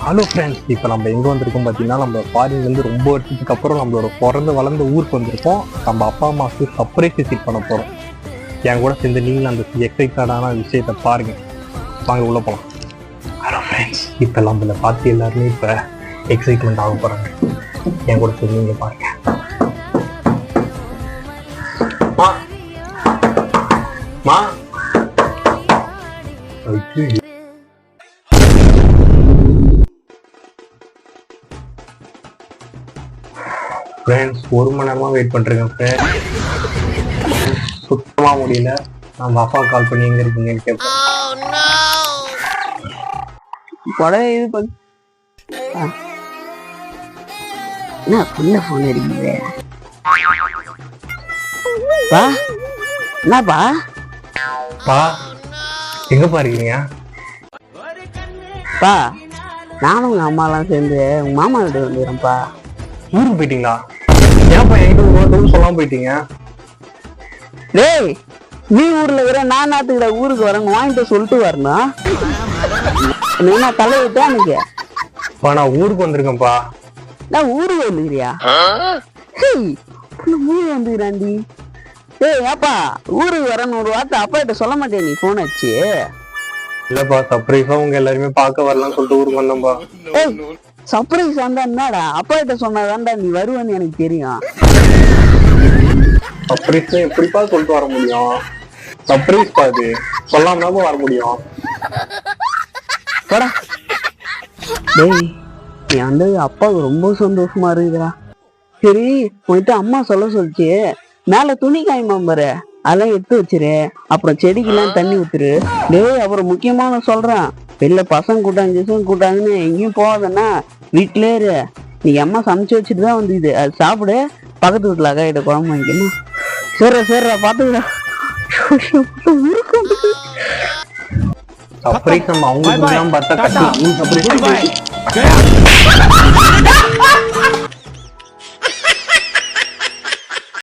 Hello friends, இப்போ நம்ம எங்கே வந்திருக்கோம் பார்த்தீங்கன்னா, நம்ம ஃபாரின்லேருந்து ரொம்ப வருஷத்துக்கு அப்புறம் நம்மளோட பிறந்து வளர்ந்த ஊருக்கு வந்திருக்கோம். நம்ம அப்பா அம்மாவுக்கு சர்ப்ரைஸ் விசிட் பண்ண போகிறோம். என் கூட சேர்ந்து நீங்களும் அந்த எக்ஸைட்டடான விஷயத்தை பாருங்கள். வாங்க உள்ளே போகலாம். ஹலோ ஃப்ரெண்ட்ஸ், இப்போ நம்மளை பார்த்து எல்லாருமே இப்போ எக்ஸைட்மெண்ட் ஆக போகிறாங்க. என் கூட சேர்ந்து நீங்கள் பாருங்கள். மா ஃப்ரெண்ட்ஸ், 1 மணி நேரமாக வெயிட் பண்ணிருக்கேன் ஃப்ரெண்ட்ஸ். சுத்தமாக முடியல. நம்ம அப்பா கால் பண்ணி எங்கே இருக்கீங்கன்னு கேட்பேன். ஃபோன் அடிக்குது. என்னப்பா பா எங்கப்பா இருக்கீங்க? பா, நானும் உங்க அம்மாலாம் சேர்ந்து உங்க மாமா வீட்டு வந்துடுறேன்ப்பா. ஊருக்கு போயிட்டீங்களா? ஏன்ப்பா என்கிட்ட சொல்லாம போயிட்டீங்க? டேய், நீ ஊர்ல இருக்கிற நான் நாத்துக்கிட்ட ஊருக்கு வரேன் வாங்கிட்டு சொல்லிட்டு வரணும். என்ன தலையிட்டா எனக்கு? நான் ஊருக்கு வந்திருக்கேன்ப்பா. நான் ஊருக்கு வந்துக்கிறியா? ஊருக்கு வந்துக்கிறாண்டி. ஏய் ஏப்பா, ஊருக்கு வரேன்னு ஒரு வார்த்தை அப்பா கிட்ட சொல்ல மாட்டேன் நீ போன் வச்சு? இல்லப்பா, சர்ப்ரைஸா உங்க எல்லாருமே பார்க்க வரலாம்னு சொல்லிட்டு ஊருக்கு வந்தோம்பா. ஏய், சர்ப்ரைஸ் வந்தா என்னடா? அப்பா கிட்ட சொன்னாதான்டா நீ வருவேன்னு எனக்கு தெரியும். சர்ப்ரைஸ் எப்படிப்பா சொல்லிட்டு வர முடியும்? சர்ப்ரைஸ் பாது சொல்லாம தான் வர முடியும். போடா. டேய், நீ வந்து அப்பாவுக்கு ரொம்ப சந்தோஷமா இருக்குதுடா. சரி, போயிட்டு அம்மா சொல்ல சொல்லிச்சு மேல துணி காயமாம் பாரு, அதெல்லாம் எடுத்து வச்சிரு. அப்புறம் செடிக்கெல்லாம் தண்ணி ஊத்துரு. டேய், அப்புறம் முக்கியமான சொல்றேன், வெளில பசங்க கூட்டாங்கன்னு எங்கேயும் போகாதன்னா வீட்டிலே இரு. நீ அம்மா சமைச்சு வச்சுட்டு தான் வந்து இது அது சாப்பிடு. பக்கத்து வீட்டுல அக்கா கிட்ட குழம்பு வாங்கிக்கணும். சரிடா பாத்துக்கடா. சர்ப்ரைஸ் நம்ம அவங்களுக்கு பார்த்தா கட்டி